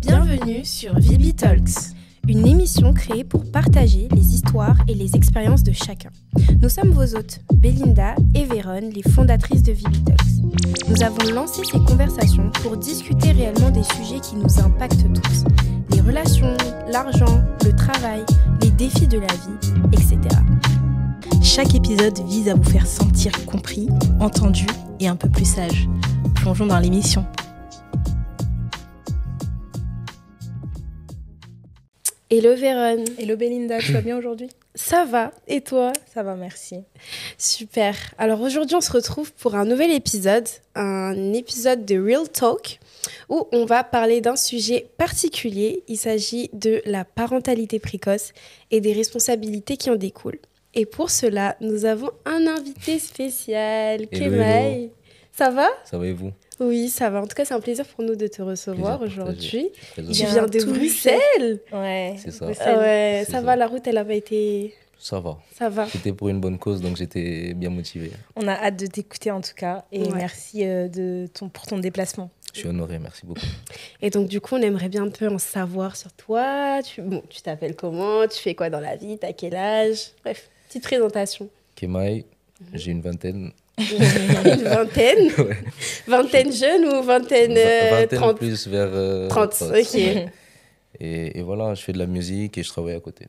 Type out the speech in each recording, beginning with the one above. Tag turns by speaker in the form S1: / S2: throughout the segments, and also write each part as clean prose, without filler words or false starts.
S1: Bienvenue sur Vibi Talks, une émission créée pour partager les histoires et les expériences de chacun. Nous sommes vos hôtes, Belinda et Véronne, les fondatrices de Vibi Talks. Nous avons lancé ces conversations pour discuter réellement des sujets qui nous impactent tous. Les relations, l'argent, le travail, les défis de la vie, etc. Chaque épisode vise à vous faire sentir compris, entendu et un peu plus sage. Plongeons dans l'émission. Hello Véronne.
S2: Hello Belinda, tu vas bien aujourd'hui?
S1: Ça va, et toi?
S2: Ça va, merci.
S1: Super. Alors aujourd'hui, on se retrouve pour un nouvel épisode, un épisode de Real Talk, où on va parler d'un sujet particulier. Il s'agit de la parentalité précoce et des responsabilités qui en découlent. Et pour cela, nous avons un invité spécial, Kemaï. Ça va?
S3: Ça va et vous?
S1: Oui, ça va. En tout cas, c'est un plaisir pour nous de te recevoir aujourd'hui. Tu
S2: bien
S1: viens de Bruxelles?
S2: Ouais,
S3: c'est ça.
S1: Ouais, ça va, la route, elle n'a pas été...
S3: Ça va.
S1: Ça va.
S3: C'était pour une bonne cause, donc j'étais bien motivé.
S2: On a hâte de t'écouter en tout cas. Et merci pour ton déplacement.
S3: Je suis honoré, merci beaucoup.
S1: Et donc, du coup, on aimerait bien un peu en savoir sur toi. Tu t'appelles comment? Tu fais quoi dans la vie? T'as quel âge? Bref, petite présentation.
S3: Kemaï, j'ai une vingtaine.
S1: Une vingtaine?
S3: Ouais.
S1: Vingtaine jeune ou vingtaine,
S3: Vingtaine
S1: 30?
S3: plus vers
S1: 30, ok.
S3: Et voilà, je fais de la musique et je travaille à côté.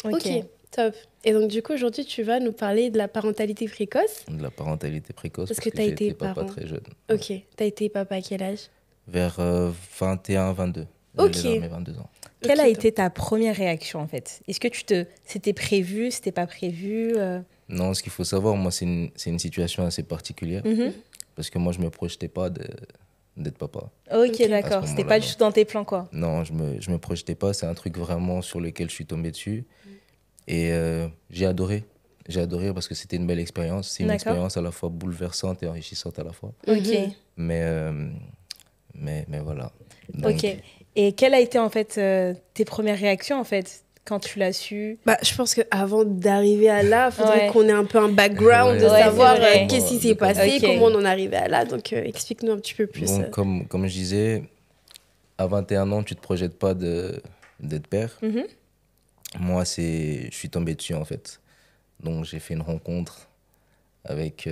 S1: Ok, top. Et donc, du coup, aujourd'hui, tu vas nous parler de la parentalité précoce?
S3: De la parentalité précoce,
S1: Parce
S3: parce
S1: que
S3: que
S1: t'as
S3: j'ai
S1: été
S3: été papa
S1: parent.
S3: très jeune.
S1: Ok, t'as été papa à quel âge?
S3: Vers 21, 22.
S1: Ok.
S3: J'allais vers mes 22 ans.
S2: Quelle
S1: Ok,
S2: a
S1: top.
S2: été ta première réaction en fait? Est-ce que c'était prévu, c'était pas prévu
S3: Non, ce qu'il faut savoir, moi, c'est une situation assez particulière.
S2: Mhm.
S3: Parce que moi, je ne me projetais pas d'être papa.
S2: Ok,
S1: Ok.
S2: d'accord.
S3: À ce
S2: C'était
S3: moment-là,
S2: pas
S3: non.
S2: du tout dans tes plans quoi.
S3: Non, je me projetais pas. C'est un truc vraiment sur lequel je suis tombé dessus. Et j'ai adoré. J'ai adoré parce que c'était une belle expérience. C'est une
S2: D'accord.
S3: expérience à la fois bouleversante et enrichissante à la fois.
S2: Ok.
S3: Mais voilà. Donc,
S2: Ok. Et quelle a été en fait tes premières réactions en fait quand tu l'as su?
S1: Bah, je pense qu'avant d'arriver à là, il faudrait
S2: Ouais.
S1: qu'on ait un peu un background de
S3: Ouais,
S1: savoir
S2: c'est vrai.
S1: qu'est-ce qui s'est passé,
S2: Ok.
S1: comment on en est arrivé à là. Donc, explique-nous un petit peu plus.
S3: Donc, comme je disais, à 21 ans, tu ne te projettes pas d'être père.
S2: Mhm.
S3: Moi, je suis tombé dessus, en fait. Donc, j'ai fait une rencontre avec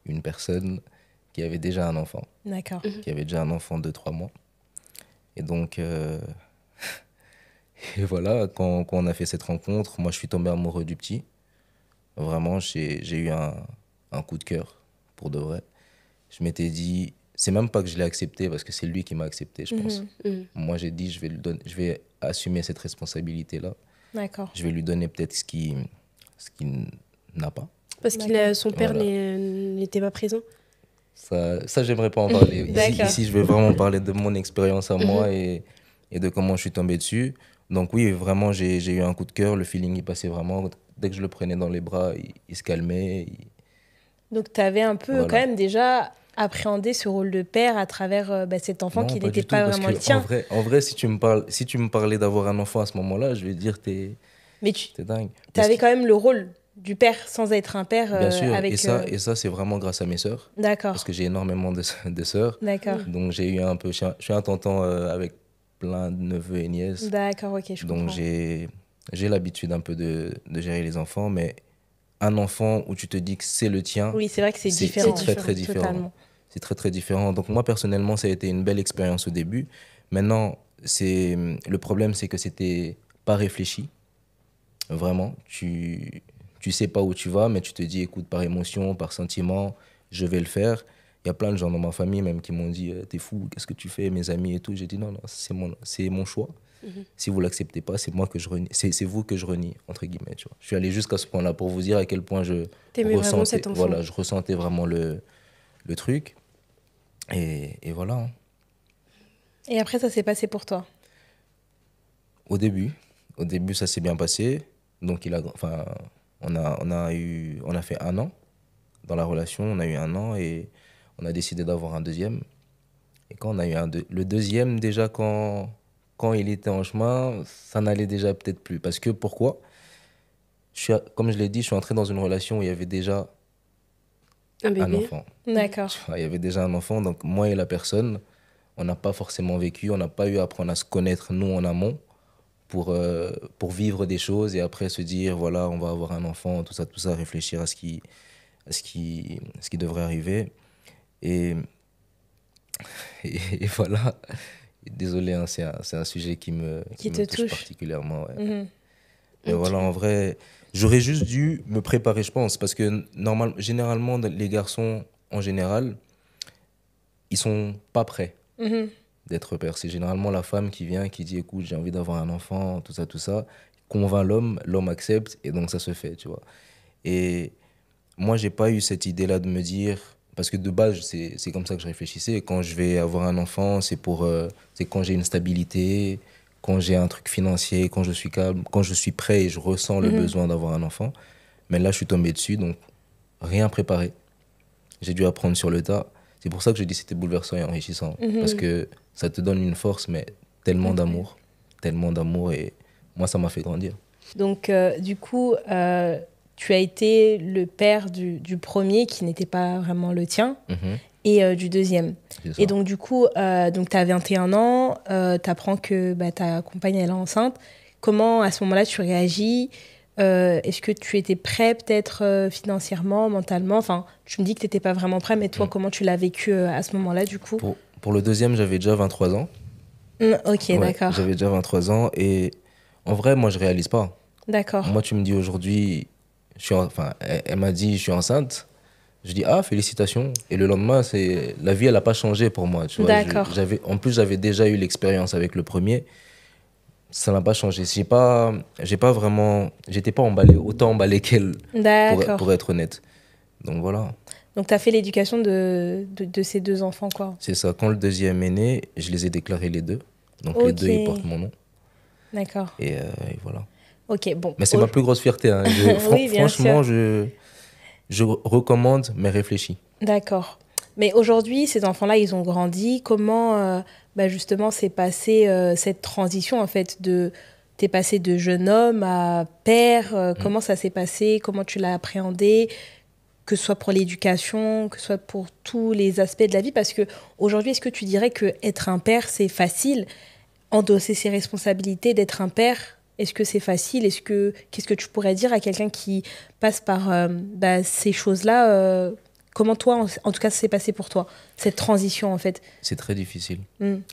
S3: une personne qui avait déjà un enfant,
S2: D'accord.
S3: qui avait déjà un enfant de 3 mois. Et donc, et voilà, quand on a fait cette rencontre, moi, je suis tombé amoureux du petit. Vraiment, j'ai eu un coup de cœur, pour de vrai. Je m'étais dit, c'est même pas que je l'ai accepté, parce que c'est lui qui m'a accepté, je pense.
S1: Mhm.
S3: Moi, j'ai dit, je vais assumer cette responsabilité-là.
S2: D'accord.
S3: Je vais lui donner peut-être ce qu'il n'a pas.
S1: Parce que son père
S3: Voilà.
S1: n'était pas présent.
S3: Ça j'aimerais pas en parler.
S2: D'accord.
S3: Ici, je vais vraiment parler de mon expérience à moi et de comment je suis tombé dessus. Donc oui, vraiment, j'ai eu un coup de cœur. Le feeling, il passait vraiment. Dès que je le prenais dans les bras, il se calmait.
S2: Donc tu avais un peu
S3: Voilà.
S2: quand même déjà appréhendé ce rôle de père à travers cet enfant
S3: Non,
S2: qui
S3: pas
S2: n'était
S3: du tout,
S2: pas
S3: parce
S2: vraiment
S3: que
S2: le tien.
S3: En vrai, si tu me parlais d'avoir un enfant à ce moment-là, je vais dire, t'es
S2: Mais tu
S3: dingue.
S2: avais quand même le rôle du père sans être un père
S3: Bien sûr,
S2: avec...
S3: et ça c'est vraiment grâce à mes sœurs.
S2: D'accord,
S3: Parce que j'ai énormément de sœurs.
S2: d'accord,
S3: Donc j'ai eu un peu, je suis un tonton avec plein de neveux et nièces.
S2: d'accord, ok, je
S3: Donc
S2: comprends.
S3: j'ai l'habitude un peu de gérer les enfants, mais un enfant où tu te dis que c'est le tien,
S2: Oui, c'est vrai que c'est
S3: c'est
S2: différent.
S3: très très différent.
S2: Totalement.
S3: C'est très très différent. Donc moi personnellement, ça a été une belle expérience au début. Maintenant, le problème, c'est que c'était pas réfléchi. Vraiment, tu sais pas où tu vas, mais tu te dis, écoute, par émotion, par sentiment, je vais le faire. Il y a plein de gens dans ma famille même qui m'ont dit, t'es fou, qu'est-ce que tu fais, mes amis et tout. J'ai dit, non, non, c'est mon choix. Si vous l'acceptez pas, c'est moi que je renie, c'est vous que je renie, entre guillemets. Tu vois. Je suis allé jusqu'à ce point-là pour vous dire à quel point je
S1: T'aimais vraiment
S3: ressentais,
S1: cet enfant.
S3: voilà, je ressentais vraiment le truc. Et voilà. Hein.
S2: Et après, ça s'est passé pour toi?
S3: Au début, ça s'est bien passé. Donc on a fait 1 an dans la relation. On a eu 1 an et on a décidé d'avoir un deuxième. Et quand on a eu le deuxième, déjà quand il était en chemin, ça n'allait déjà peut-être plus. Parce que pourquoi? Comme je l'ai dit, je suis entré dans une relation où il y avait déjà
S1: Un
S3: un
S1: bébé.
S3: enfant.
S2: D'accord.
S3: Tu vois, il y avait déjà un enfant, donc moi et la personne, on n'a pas forcément vécu, on n'a pas eu à apprendre à se connaître, nous, en amont, pour vivre des choses et après se dire, voilà, on va avoir un enfant, tout ça, réfléchir à ce qui devrait arriver. Et, et voilà. Désolé, hein, c'est un sujet qui me touche particulièrement. Ouais. Mais voilà, en vrai, j'aurais juste dû me préparer, je pense, parce que généralement, les garçons, en général, ils sont pas prêts d'être pères. C'est généralement la femme qui vient, qui dit, écoute, j'ai envie d'avoir un enfant, tout ça, convainc l'homme accepte, et donc ça se fait, tu vois. Et moi, j'ai pas eu cette idée-là de me dire, parce que de base, c'est comme ça que je réfléchissais, quand je vais avoir un enfant, c'est quand j'ai une stabilité, quand j'ai un truc financier, quand je suis calme, quand je suis prêt et je ressens le besoin d'avoir un enfant. Mais là, je suis tombé dessus, donc rien préparé. J'ai dû apprendre sur le tas. C'est pour ça que je dis que c'était bouleversant et enrichissant. Parce que ça te donne une force, mais tellement d'amour, et moi, ça m'a fait grandir.
S2: Donc, du coup, tu as été le père du premier qui n'était pas vraiment le tien et du deuxième. Et donc, du coup, tu as 21 ans, tu apprends que ta compagne elle est enceinte. Comment, à ce moment-là, tu réagis? Est-ce que tu étais prêt peut-être financièrement, mentalement? Enfin, tu me dis que tu n'étais pas vraiment prêt, mais toi, comment tu l'as vécu à ce moment-là, du coup?
S3: Pour le deuxième, j'avais déjà 23 ans.
S2: Ok, ouais, d'accord.
S3: J'avais déjà 23 ans et en vrai, moi, je ne réalise pas.
S2: D'accord.
S3: Moi, tu me dis aujourd'hui, elle m'a dit, je suis enceinte. Je dis, ah, félicitations. Et le lendemain, la vie, elle n'a pas changé pour moi. Tu vois.
S2: D'accord.
S3: En plus, j'avais déjà eu l'expérience avec le premier. Ça n'a pas changé. J'étais pas autant emballé qu'elle, pour être honnête. Donc voilà.
S2: Donc tu as fait l'éducation de ces deux enfants, quoi.
S3: C'est ça. Quand le deuxième est né, je les ai déclarés les deux. Donc les deux, ils portent mon nom.
S2: D'accord.
S3: Et voilà.
S2: Ok, bon.
S3: Mais c'est ma plus grosse fierté. Hein.
S2: Oui,
S3: franchement, je recommande, mais réfléchis.
S2: D'accord. Mais aujourd'hui, ces enfants-là, ils ont grandi. Comment, justement, s'est passée cette transition, en fait, t'es passé de jeune homme à père. Comment ça s'est passé? Comment tu l'as appréhendé? Que ce soit pour l'éducation, que ce soit pour tous les aspects de la vie. Parce qu'aujourd'hui, est-ce que tu dirais qu'être un père, c'est facile? Endosser ses responsabilités d'être un père, est-ce que c'est facile? Qu'est-ce que tu pourrais dire à quelqu'un qui passe par ces choses-là? Comment toi, en tout cas, ça s'est passé pour toi, cette transition, en fait?
S3: C'est très difficile.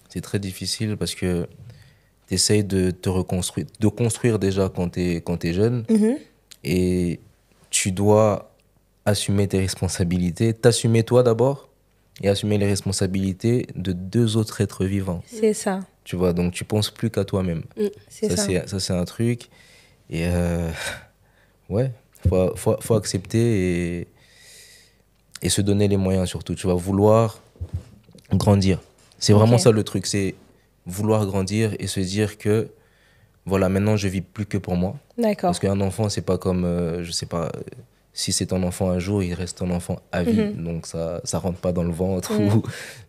S3: C'est très difficile parce que tu essayes de te reconstruire, de construire déjà quand t'es jeune. Et tu dois assumer tes responsabilités, t'assumer toi d'abord et assumer les responsabilités de deux autres êtres vivants.
S2: C'est ça.
S3: Tu vois, donc tu penses plus qu'à toi-même.
S2: C'est ça.
S3: Ça, c'est un truc. Et ouais, faut accepter et se donner les moyens surtout. Tu vas vouloir grandir. C'est vraiment ça le truc, c'est vouloir grandir et se dire que voilà, maintenant je vis plus que pour moi.
S2: D'accord.
S3: Parce qu'un enfant, c'est pas comme, je sais pas, si c'est ton enfant un jour, il reste ton enfant à vie. Donc ça rentre pas dans le ventre.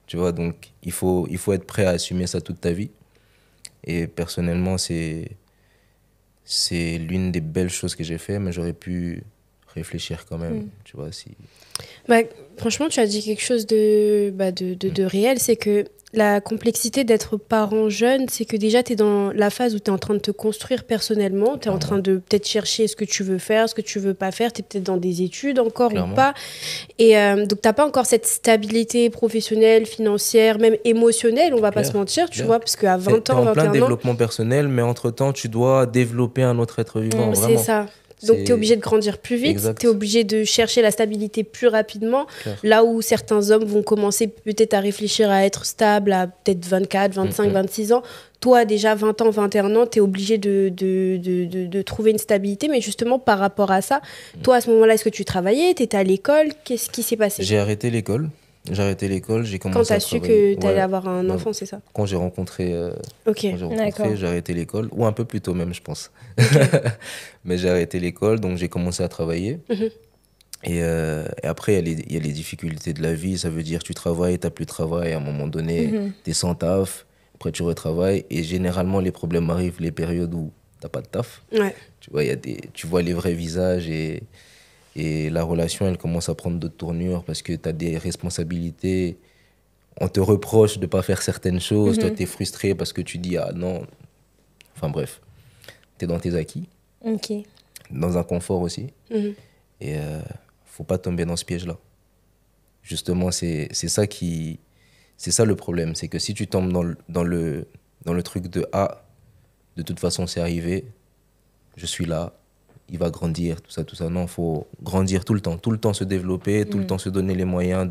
S3: Tu vois, donc il faut être prêt à assumer ça toute ta vie. Et personnellement, c'est l'une des belles choses que j'ai fait, mais j'aurais pu réfléchir quand même, tu vois, si...
S1: Franchement, tu as dit quelque chose de réel, c'est que la complexité d'être parent jeune, c'est que déjà, tu es dans la phase où tu es en train de te construire personnellement, tu es en train de peut-être chercher ce que tu veux faire, ce que tu veux pas faire, tu es peut-être dans des études encore ou pas. Et donc, tu n'as pas encore cette stabilité professionnelle, financière, même émotionnelle, on va pas se mentir, tu vois, parce qu'à 20 ans, 21 ans...
S3: Tu es en plein développement personnel, mais entre-temps, tu dois développer un autre être vivant, vraiment.
S1: C'est ça. Donc, tu es obligé de grandir plus vite, tu es obligé de chercher la stabilité plus rapidement. Là où certains hommes vont commencer peut-être à réfléchir à être stable à peut-être 24, 25, 26 ans. Toi, déjà 20 ans, 21 ans, tu es obligé de trouver une stabilité. Mais justement, par rapport à ça, toi, à ce moment-là, est-ce que tu travaillais? Tu étais à l'école? Qu'est-ce qui s'est passé?
S3: J'ai arrêté l'école, j'ai commencé à travailler.
S1: Quand tu as su que tu allais avoir un enfant, c'est ça?
S3: Quand j'ai rencontré, j'ai arrêté l'école, ou un peu plus tôt même, je pense. Mais j'ai arrêté l'école, donc j'ai commencé à travailler. Et après, il y a les difficultés de la vie. Ça veut dire tu travailles, tu n'as plus de travail. À un moment donné, tu es sans taf. Après, tu retravailles. Et généralement, les problèmes arrivent les périodes où tu n'as pas de taf.
S1: Ouais.
S3: Tu vois, tu vois les vrais visages et la relation, elle commence à prendre d'autres tournures parce que tu as des responsabilités. on te reproche de ne pas faire certaines choses, toi, tu es frustré parce que tu dis, ah non. Enfin bref, tu es dans tes acquis,
S2: Ok.
S3: dans un confort aussi. Et faut pas tomber dans ce piège-là. Justement, c'est ça le problème. C'est que si tu tombes dans le truc de « Ah, de toute façon, c'est arrivé, je suis là, il va grandir, tout ça. » Non, il faut grandir tout le temps se développer, tout le temps se donner les moyens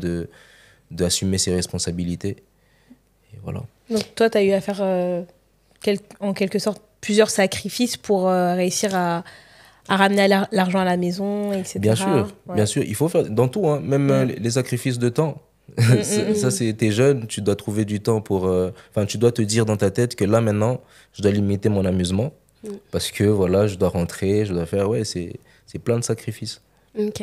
S3: d'assumer ses responsabilités. Et voilà.
S2: Donc toi, tu as eu à faire en quelque sorte plusieurs sacrifices pour réussir à ramener l'argent à la maison, etc.
S3: Bien sûr,
S2: Ouais.
S3: bien sûr. Il faut faire dans tout, hein, même les sacrifices de temps. Ça, c'est, t'es jeune, tu dois trouver du temps pour... Enfin, tu dois te dire dans ta tête que là, maintenant, je dois limiter mon amusement parce que, voilà, je dois rentrer, je dois faire... Ouais, c'est plein de sacrifices.
S1: Ok.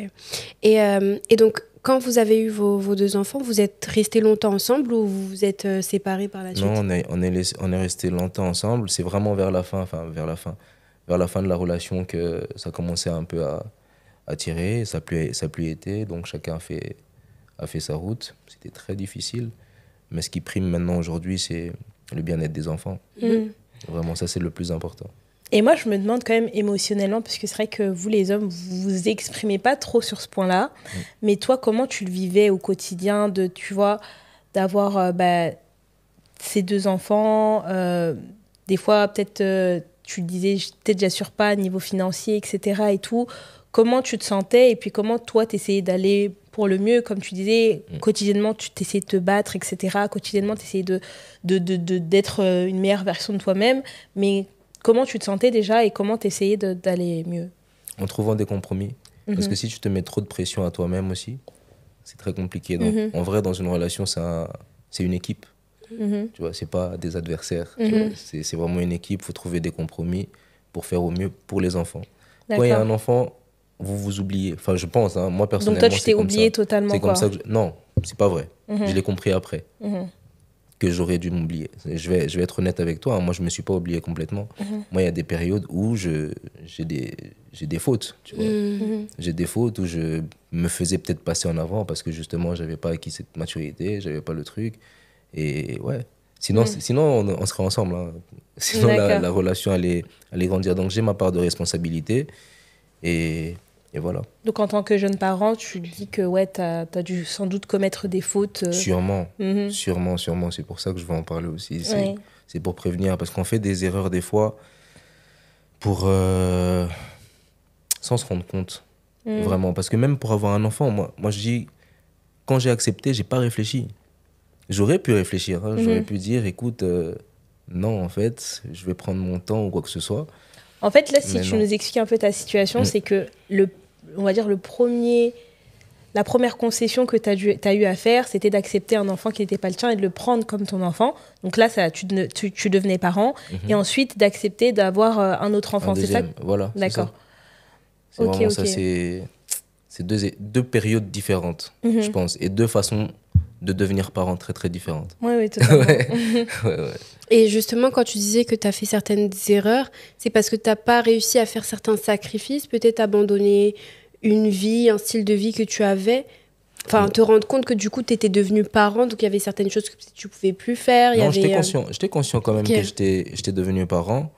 S1: Et donc, quand vous avez eu vos deux enfants, vous êtes restés longtemps ensemble ou vous vous êtes séparés par la suite?
S3: Non, on est restés longtemps ensemble. C'est vraiment vers la fin de la relation que ça commençait un peu à tirer. Ça n'a plus été, donc chacun a fait sa route. C'était très difficile. Mais ce qui prime maintenant aujourd'hui, c'est le bien-être des enfants. Vraiment, ça, c'est le plus important.
S2: Et moi, je me demande quand même émotionnellement, parce que c'est vrai que vous, les hommes, vous vous exprimez pas trop sur ce point-là. Mais toi, comment tu le vivais au quotidien, tu vois, d'avoir ces deux enfants, des fois, peut-être, tu disais, peut-être, j'assure pas niveau financier, etc. et tout. Comment tu te sentais et puis comment toi, tu essayais d'aller pour le mieux, comme tu disais, quotidiennement, tu t'essayais de te battre, etc. Quotidiennement, tu essayais d'être une meilleure version de toi-même. Mais comment tu te sentais déjà et comment tu essayais d'aller mieux?
S3: En trouvant des compromis. Parce que si tu te mets trop de pression à toi-même aussi, c'est très compliqué. Donc, en vrai, dans une relation, c'est une équipe. Tu vois, c'est pas des adversaires. C'est vraiment une équipe. Il faut trouver des compromis pour faire au mieux pour les enfants. Quand il y a un enfant, vous vous oubliez. Enfin, je pense, hein, moi personnellement.
S2: Donc toi, tu t'es oublié totalement.
S3: C'est comme ça que non, c'est pas vrai. Je l'ai compris après. Que j'aurais dû m'oublier. Je vais être honnête avec toi, hein, moi je me suis pas oublié complètement. Moi il y a des périodes où j'ai des fautes, tu vois. J'ai des fautes où je me faisais peut-être passer en avant parce que justement j'avais pas acquis cette maturité, j'avais pas le truc. Et ouais, sinon on serait ensemble, hein. Sinon la relation allait grandir. Donc j'ai ma part de responsabilité et voilà.
S2: Donc, en tant que jeune parent, tu dis que ouais, tu as dû sans doute commettre des fautes.
S3: Sûrement. C'est pour ça que je veux en parler aussi. C'est pour prévenir. Parce qu'on fait des erreurs des fois sans se rendre compte. Vraiment. Parce que même pour avoir un enfant, moi je dis, quand j'ai accepté, j'ai pas réfléchi. J'aurais pu réfléchir. Hein. J'aurais pu dire, écoute, non, en fait, je vais prendre mon temps ou quoi que ce soit.
S2: En fait, là, si tu nous expliques un peu ta situation, c'est que on va dire la première concession que tu as eu à faire, c'était d'accepter un enfant qui n'était pas le tien et de le prendre comme ton enfant. Donc là, tu devenais parent. Et ensuite, d'accepter d'avoir un autre enfant.
S3: C'est ça? Voilà.
S2: D'accord.
S3: C'est vraiment ça. C'est deux périodes différentes, je pense. Et deux façons de devenir parent très, très différentes.
S2: Oui, totalement.
S3: Ouais.
S1: Et justement, quand tu disais que tu as fait certaines erreurs, c'est parce que tu n'as pas réussi à faire certains sacrifices, peut-être abandonner une vie, un style de vie que tu avais, enfin, te rendre compte que du coup, tu étais devenu parent, donc il y avait certaines choses que tu ne pouvais plus faire.
S3: Non, j'étais conscient quand même que j'étais devenu parent,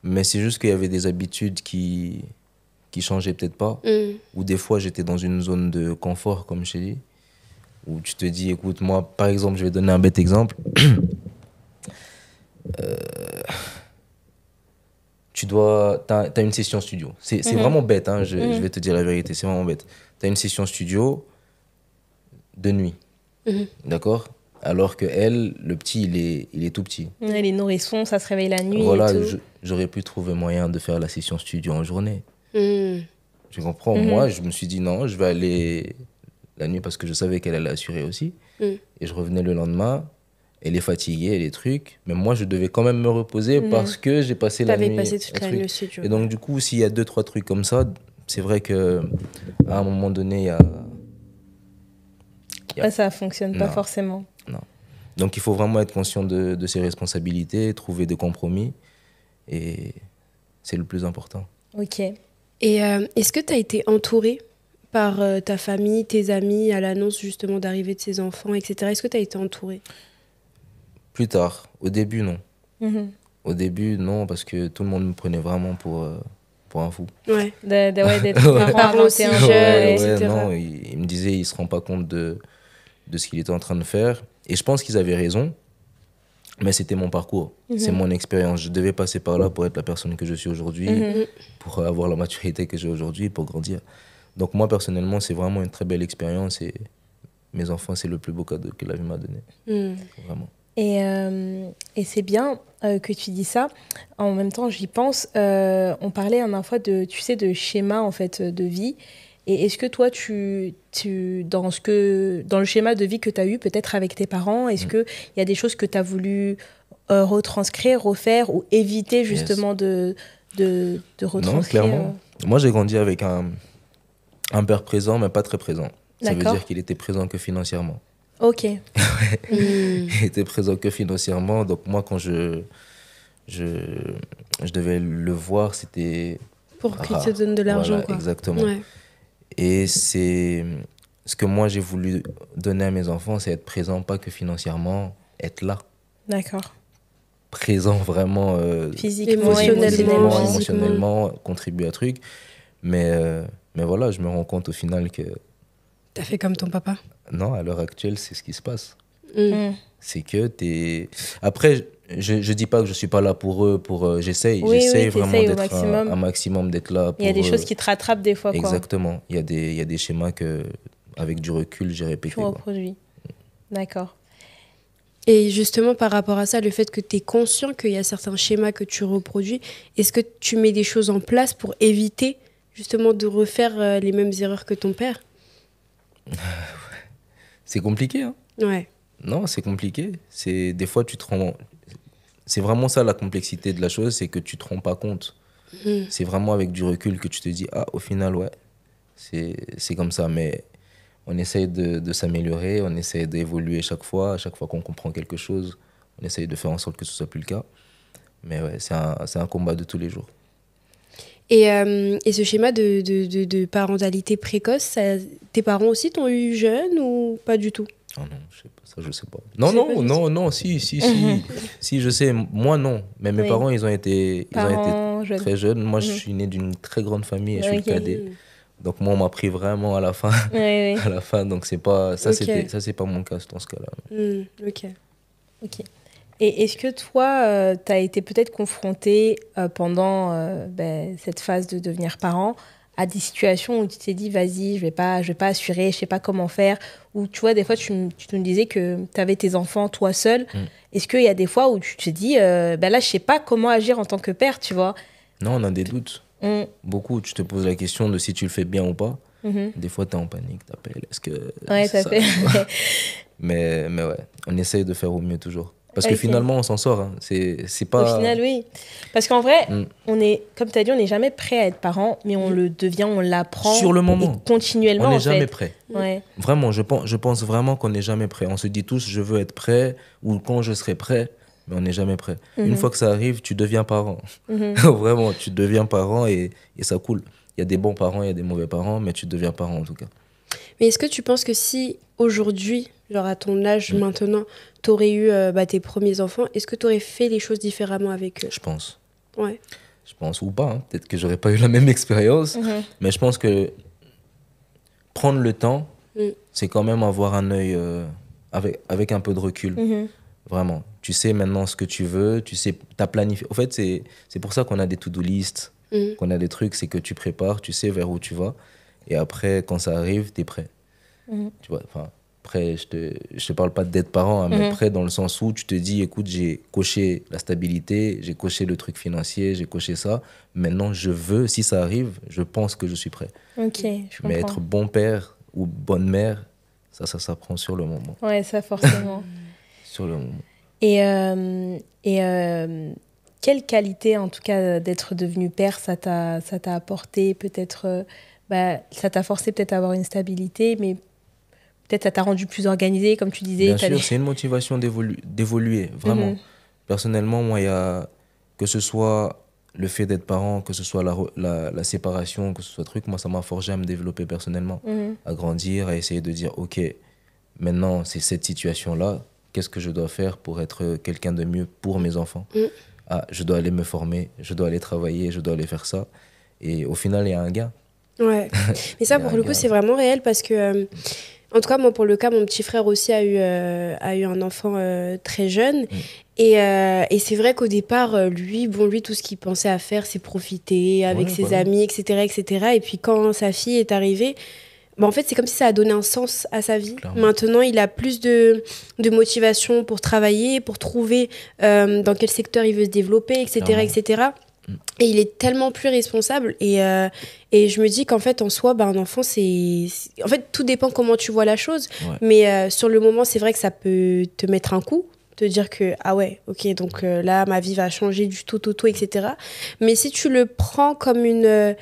S3: mais c'est juste qu'il y avait des habitudes qui changeaient peut-être pas, ou des fois, j'étais dans une zone de confort, comme je t'ai dit, où tu te dis, écoute, moi, par exemple, je vais donner un bête exemple. T'as une session studio. C'est vraiment bête, hein, je vais te dire la vérité, c'est vraiment bête. T'as une session studio de nuit, d'accord? Alors que le petit, il est tout petit.
S2: Les nourrissons, ça se réveille la nuit.
S3: Voilà,
S2: et tout.
S3: J'aurais pu trouver moyen de faire la session studio en journée. Tu comprends? Moi, je me suis dit non, je vais aller la nuit parce que je savais qu'elle allait assurer aussi. Et je revenais le lendemain. Elle est fatiguée, elle est trucs. Mais moi, je devais quand même me reposer parce que j'ai passé la nuit.
S1: T'avais passé toute la nuit au studio.
S3: Et donc, du coup, s'il y a 2-3 trucs comme ça, c'est vrai qu'à un moment donné, il y a...
S2: Ça ne fonctionne pas forcément.
S3: Non. Donc, il faut vraiment être conscient de ses responsabilités, trouver des compromis. Et c'est le plus important.
S2: Ok.
S1: Et est-ce que tu as été entourée par ta famille, tes amis, à l'annonce justement d'arrivée de ces enfants, etc. Est-ce que tu as été entourée?
S3: Plus tard, au début, non.
S2: Mhm.
S3: Au début, non, parce que tout le monde me prenait vraiment pour un fou.
S1: Ouais.
S2: D'être
S3: Ouais.
S2: parent
S1: aussi
S2: aussi
S1: jeunes,
S2: jeune,
S1: etc.
S3: Non, il me disait, il se rend pas compte de ce qu'il était en train de faire. Et je pense qu'ils avaient raison, mais c'était mon parcours, c'est mon expérience. Je devais passer par là pour être la personne que je suis aujourd'hui, pour avoir la maturité que j'ai aujourd'hui, pour grandir. Donc moi, personnellement, c'est vraiment une très belle expérience et mes enfants, c'est le plus beau cadeau que la vie m'a donné. Vraiment.
S2: Et c'est bien que tu dis ça. En même temps, j'y pense. On parlait la dernière fois de, tu sais, de schéma en fait de vie. Et est-ce que toi, dans le schéma de vie que tu as eu peut-être avec tes parents, est-ce qu'il y a des choses que tu as voulu retranscrire, refaire ou éviter justement de retranscrire?
S3: Non, clairement. Moi, j'ai grandi avec un père présent, mais pas très présent. Ça veut
S2: D'accord.
S3: dire qu'il était présent que financièrement.
S2: Ok.
S3: Il était présent que financièrement. Donc moi, quand je devais le voir, c'était
S1: Pour qu'il
S3: rare.
S1: te donne de l'argent,
S3: Voilà,
S1: quoi.
S3: exactement.
S1: Ouais.
S3: Et c'est ce que moi, j'ai voulu donner à mes enfants, c'est être présent, pas que financièrement, être là.
S2: D'accord.
S3: Présent vraiment
S2: Physiquement,
S1: émotionnellement,
S3: émotionnellement, contribuer à truc. Mais voilà, je me rends compte au final que
S1: T'as fait comme ton papa.
S3: non, à l'heure actuelle, c'est ce qui se passe.
S2: Mm.
S3: C'est que t'es... Après, je dis pas que je suis pas là pour eux, j'essaye.
S2: Oui,
S3: J'essaye
S2: oui,
S3: vraiment
S2: t'essayes au
S3: d'être
S2: maximum.
S3: un maximum, d'être là pour
S2: Il y a des
S3: eux.
S2: choses qui te rattrapent des fois, quoi.
S3: Exactement. Il y a des schémas que, avec du recul, j'ai répété.
S2: Tu
S3: quoi.
S2: reproduis. D'accord.
S1: Et justement, par rapport à ça, le fait que tu es conscient qu'il y a certains schémas que tu reproduis, est-ce que tu mets des choses en place pour éviter justement de refaire les mêmes erreurs que ton père?
S3: C'est compliqué, hein?
S1: Ouais.
S3: Non, c'est compliqué. Des fois, tu te rends... C'est vraiment ça la complexité de la chose, c'est que tu te rends pas compte. C'est vraiment avec du recul que tu te dis, ah, au final, ouais, c'est comme ça. Mais on essaye de s'améliorer, on essaye d'évoluer chaque fois. À chaque fois qu'on comprend quelque chose, on essaye de faire en sorte que ce soit plus le cas. Mais ouais, c'est un combat de tous les jours.
S1: Et ce schéma de parentalité précoce, tes parents aussi t'ont eu jeune ou pas du tout?
S3: Oh non, je sais pas, ça je sais pas. Non, si, si, je sais. Moi non, mais mes
S2: Oui.
S3: parents ils ont été
S2: Jeunes.
S3: très jeunes. Moi je suis né d'une très grande famille et je suis le
S2: Ok.
S3: cadet. Donc moi on m'a pris vraiment à la fin,
S2: Oui, oui.
S3: à la fin. Donc c'est pas ça,
S1: Ok.
S3: c'est pas mon cas dans ce cas-là.
S1: Ok.
S2: Ok. Et est-ce que toi, tu as été peut-être confronté pendant cette phase de devenir parent à des situations où tu t'es dit, vas-y, je vais pas assurer, je sais pas comment faire. Ou tu vois, des fois, tu me disais que tu avais tes enfants toi seul. Est-ce qu'il y a des fois où tu te dis, là, je sais pas comment agir en tant que père, tu vois?
S3: Non, on a des doutes. Beaucoup. Tu te poses la question de si tu le fais bien ou pas. Des fois tu es en panique, t'appelles. Est-ce que
S2: Ouais,
S3: c'est
S2: ça fait.
S3: mais ouais, on essaye de faire au mieux toujours. Parce que
S2: Ok.
S3: finalement, on s'en sort. Hein. C'est pas...
S2: Au final, oui. Parce qu'en vrai,
S3: Mm.
S2: on est, comme tu as dit, on n'est jamais prêt à être parent, mais on le devient, on l'apprend.
S3: Sur le moment.
S2: Et continuellement,
S3: On n'est
S2: en
S3: jamais
S2: fait.
S3: prêt.
S2: Ouais.
S3: Vraiment, je pense vraiment qu'on n'est jamais prêt. On se dit tous, je veux être prêt, ou quand je serai prêt, mais on n'est jamais prêt. Une fois que ça arrive, tu deviens parent. Vraiment, tu deviens parent et ça coule. Il y a des bons parents, il y a des mauvais parents, mais tu deviens parent en tout cas.
S1: Mais est-ce que tu penses que si aujourd'hui, genre à ton âge maintenant, t'aurais eu tes premiers enfants, est-ce que t'aurais fait les choses différemment avec eux?
S3: Je pense.
S1: Ouais.
S3: Je pense, ou pas. Hein. Peut-être que j'aurais pas eu la même expérience, mais je pense que prendre le temps, c'est quand même avoir un œil avec un peu de recul. Vraiment. Tu sais maintenant ce que tu veux, tu sais, t'as planifié. En fait, c'est pour ça qu'on a des to-do list, qu'on a des trucs, c'est que tu prépares, tu sais vers où tu vas. Et après, quand ça arrive, tu es prêt. Tu vois, enfin, prêt, je te parle pas d'être parent, hein, mais prêt dans le sens où tu te dis, écoute, j'ai coché la stabilité, j'ai coché le truc financier, j'ai coché ça. Maintenant, je veux, si ça arrive, je pense que je suis prêt.
S2: Ok, je comprends.
S3: Mais être bon père ou bonne mère, ça s'apprend sur le moment.
S2: Ouais, ça forcément.
S3: Sur le moment.
S2: Et quelle qualité, en tout cas, d'être devenu père, ça t'a apporté peut-être, ça t'a forcé peut-être à avoir une stabilité, mais peut-être ça t'a rendu plus organisé, comme tu disais.
S3: Bien sûr, c'est une motivation d'évoluer, vraiment. Personnellement, moi, que ce soit le fait d'être parent, que ce soit la séparation, que ce soit truc, moi, ça m'a forgé à me développer personnellement, à grandir, à essayer de dire, OK, maintenant, c'est cette situation-là, qu'est-ce que je dois faire pour être quelqu'un de mieux pour mes enfants? Ah, je dois aller me former, je dois aller travailler, je dois aller faire ça. Et au final, il y a un gain.
S4: Ouais. Mais ça, pour le coup, c'est vraiment réel parce que, en tout cas, moi, pour le cas, mon petit frère aussi a eu un enfant très jeune. Et c'est vrai qu'au départ, lui, tout ce qu'il pensait à faire, c'est profiter avec ses amis, etc., etc. Et puis, quand sa fille est arrivée, bah, en fait, c'est comme si ça a donné un sens à sa vie. Clairement. Maintenant, il a plus de motivation pour travailler, pour trouver dans quel secteur il veut se développer, etc., etc. Et il est tellement plus responsable. Et je me dis qu'en fait, en soi, bah, un enfant, en fait, tout dépend comment tu vois la chose. Mais sur le moment, c'est vrai que ça peut te mettre un coup, te dire que, ah ouais, ok, donc là, ma vie va changer du tout, etc. Mais si tu le prends comme une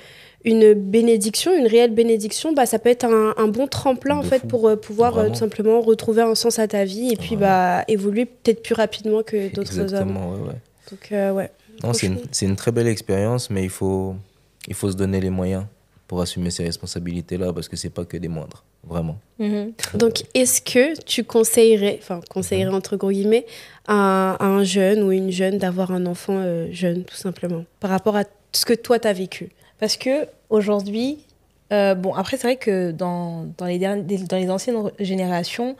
S4: bénédiction, une réelle bénédiction, bah, ça peut être un bon tremplin en fait, pour pouvoir tout simplement retrouver un sens à ta vie et puis bah, évoluer peut-être plus rapidement que d'autres hommes.
S3: Exactement, ouais.
S4: Donc, ouais.
S3: Non, c'est une très belle expérience, mais il faut se donner les moyens pour assumer ces responsabilités-là, parce que c'est pas que des moindres, vraiment.
S4: Donc, est-ce que tu conseillerais entre gros guillemets, à un jeune ou une jeune d'avoir un enfant jeune, tout simplement, par rapport à ce que toi, tu as vécu?
S2: Parce que aujourd'hui, bon, après, c'est vrai que dans les anciennes générations,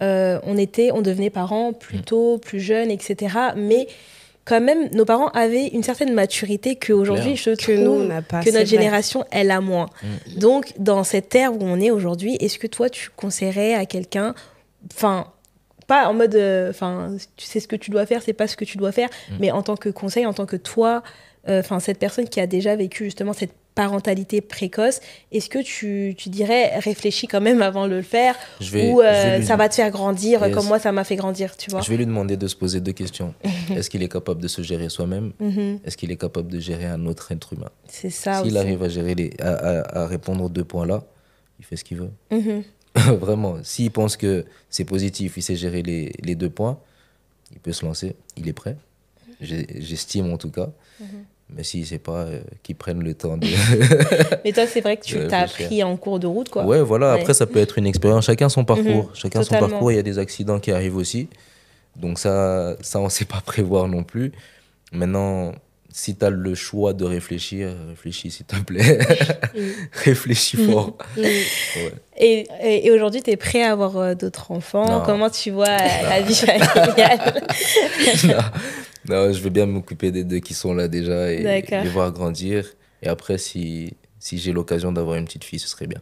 S2: on devenait parents plus tôt, plus jeunes, etc. Mais quand même, nos parents avaient une certaine maturité qu'aujourd'hui, je trouve
S4: nous, on n'a pas,
S2: que notre génération, elle a moins. Donc, dans cette ère où on est aujourd'hui, est-ce que toi, tu conseillerais à quelqu'un, enfin, pas en mode, tu sais ce que tu dois faire, c'est pas ce que tu dois faire, mais en tant que conseil, en tant que toi, cette personne qui a déjà vécu justement cette parentalité précoce, est-ce que tu dirais réfléchis quand même avant de le faire, ou ça va te faire grandir comme moi ça m'a fait grandir, tu vois? Je
S3: vais lui demander de se poser 2 questions. Est-ce qu'il est capable de se gérer soi-même? Est-ce qu'il est capable de gérer un autre être humain?
S2: C'est ça.
S3: S'il arrive à gérer à répondre aux 2 points-là, il fait ce qu'il veut. Vraiment, s'il pense que c'est positif, il sait gérer les 2 points, il peut se lancer, il est prêt. J'estime en tout cas. Mais s'il ne sait pas, qu'il prenne le temps de...
S2: Mais toi, c'est vrai que tu t'as appris en cours de route, quoi.
S3: Ouais, voilà. Ouais. Après, ça peut être une expérience. Chacun son parcours. Chacun son parcours. Il y a des accidents qui arrivent aussi. Donc ça on ne sait pas prévoir non plus. Maintenant, si tu as le choix de réfléchir, réfléchis, s'il te plaît. Réfléchis fort.
S2: Ouais. Et aujourd'hui, tu es prêt à avoir d'autres enfants? Non. Comment tu vois la vie familiale?
S3: Non, je veux bien m'occuper des 2 qui sont là déjà et les voir grandir. Et après, si j'ai l'occasion d'avoir une petite fille, ce serait bien.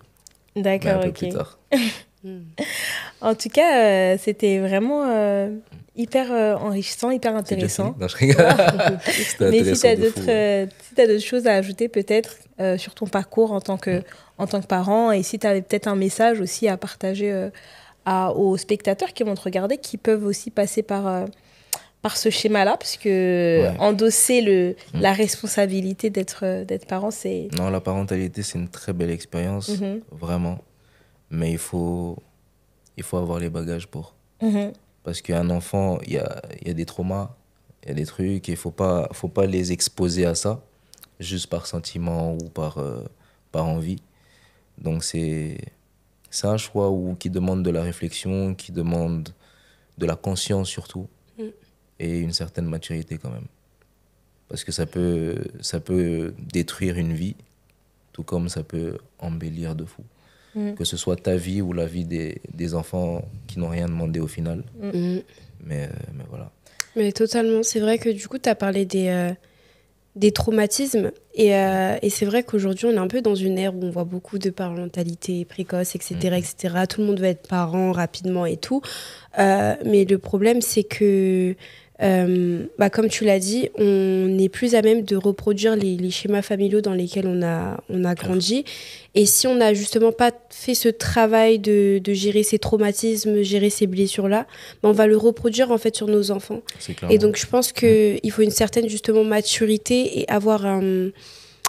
S2: D'accord,
S3: un peu plus tard.
S2: En tout cas, c'était vraiment hyper enrichissant, hyper intéressant.
S3: Non, je rigole.
S2: Mais si tu as d'autres choses à ajouter peut-être sur ton parcours en tant que parent, et si tu avais peut-être un message aussi à partager aux spectateurs qui vont te regarder, qui peuvent aussi passer par ce schéma-là, parce que endosser la responsabilité d'être parent, c'est...
S3: Non, la parentalité, c'est une très belle expérience, vraiment. Mais il faut avoir les bagages pour. Parce qu'un enfant, il y a des traumas, il y a des trucs, et il faut pas les exposer à ça, juste par sentiment ou par envie. Donc c'est un choix qui demande de la réflexion, qui demande de la conscience surtout. Et une certaine maturité quand même. Parce que ça peut détruire une vie, tout comme ça peut embellir de fou. Que ce soit ta vie ou la vie des enfants qui n'ont rien demandé au final. Mais voilà.
S4: Mais totalement. C'est vrai que du coup, tu as parlé des traumatismes. Et c'est vrai qu'aujourd'hui, on est un peu dans une ère où on voit beaucoup de parentalité précoce, etc., etc. Tout le monde veut être parent rapidement et tout. Mais le problème, c'est que... comme tu l'as dit, on n'est plus à même de reproduire les schémas familiaux dans lesquels on a grandi. Et si on n'a justement pas fait ce travail de gérer ces traumatismes, gérer ces blessures-là, on va le reproduire en fait sur nos enfants. Et donc je pense qu'il faut une certaine justement maturité et avoir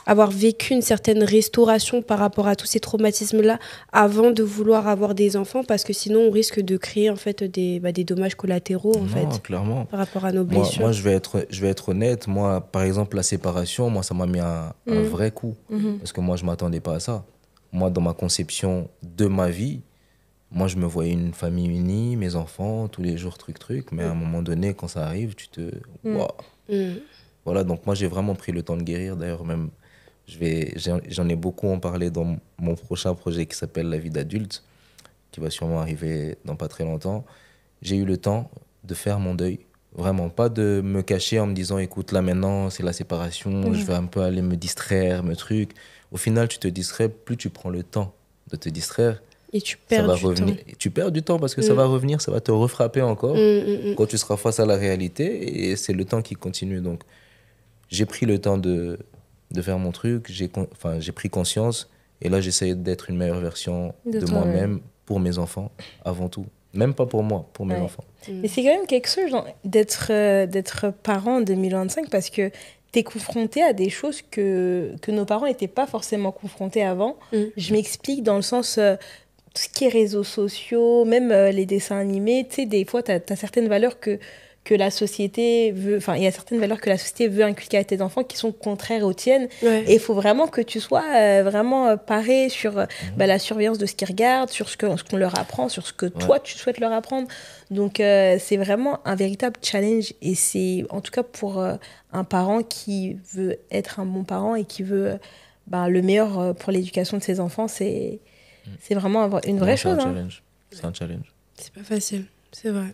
S4: avoir vécu une certaine restauration par rapport à tous ces traumatismes-là avant de vouloir avoir des enfants, parce que sinon on risque de créer en fait des dommages collatéraux en fait,
S3: clairement.
S4: par rapport à nos blessures.
S3: Moi, je vais être honnête. Moi, par exemple, la séparation, moi, ça m'a mis un vrai coup. Parce que moi, je ne m'attendais pas à ça. Moi, dans ma conception de ma vie, moi, je me voyais une famille unie, mes enfants, tous les jours, truc. Mais à un moment donné, quand ça arrive, tu te... Wow. Voilà, donc moi, j'ai vraiment pris le temps de guérir. D'ailleurs, même, j'en ai beaucoup en parlé dans mon prochain projet qui s'appelle La vie d'adulte, qui va sûrement arriver dans pas très longtemps. J'ai eu le temps de faire mon deuil. Vraiment, pas de me cacher en me disant, écoute, là maintenant, c'est la séparation, je vais un peu aller me distraire, me truc. Au final, tu te distrais, plus tu prends le temps de te distraire.
S4: Et tu perds du temps.
S3: Tu perds du temps parce que ça va revenir, ça va te refrapper encore quand tu seras face à la réalité et c'est le temps qui continue. Donc, j'ai pris le temps de faire mon truc, j'ai pris conscience et là, j'essaie d'être une meilleure version de moi-même pour mes enfants avant tout. Même pas pour moi, pour mes enfants.
S2: Mais c'est quand même quelque chose d'être parent en 2025 parce que tu es confronté à des choses que nos parents n'étaient pas forcément confrontés avant. Je m'explique dans le sens, tout ce qui est réseaux sociaux, même les dessins animés, tu sais, des fois, tu as certaines valeurs que la société veut... Enfin, il y a certaines valeurs que la société veut inculquer à tes enfants qui sont contraires aux tiennes. Ouais. Et il faut vraiment que tu sois vraiment paré sur la surveillance de ce qu'ils regardent, sur ce qu'on leur apprend, sur ce que toi, tu souhaites leur apprendre. Donc, c'est vraiment un véritable challenge. Et c'est, en tout cas, pour un parent qui veut être un bon parent et qui veut le meilleur pour l'éducation de ses enfants, c'est vraiment une vraie chose.
S3: C'est un challenge.
S4: C'est pas facile, c'est vrai.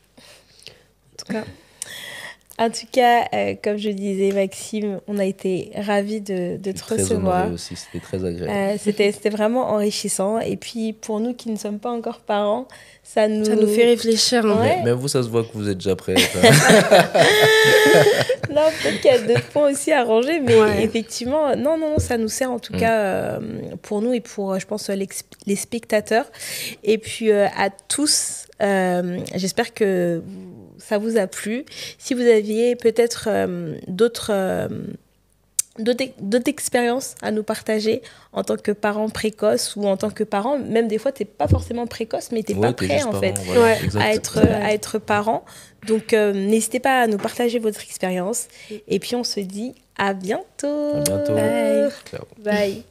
S2: En tout cas, comme je disais, Maxime, on a été ravis de te recevoir.
S3: Très aussi, c'était très agréable.
S2: C'était vraiment enrichissant. Et puis, pour nous qui ne sommes pas encore parents, ça nous
S4: fait réfléchir.
S3: Ouais. Mais vous, ça se voit que vous êtes déjà prêts.
S2: Non, peut-être qu'il y a d'autres points aussi à ranger, mais effectivement, non, ça nous sert en tout cas pour nous et pour, je pense, les spectateurs. Et puis, à tous, j'espère que ça vous a plu. Si vous aviez peut-être d'autres expériences à nous partager en tant que parent précoce ou en tant que parent, même des fois, tu n'es pas forcément précoce, mais tu n'es pas prêt en fait à être parent. Donc, n'hésitez pas à nous partager votre expérience. Et puis, on se dit à bientôt.
S3: À bientôt.
S2: Bye.
S3: Ciao.
S2: Bye.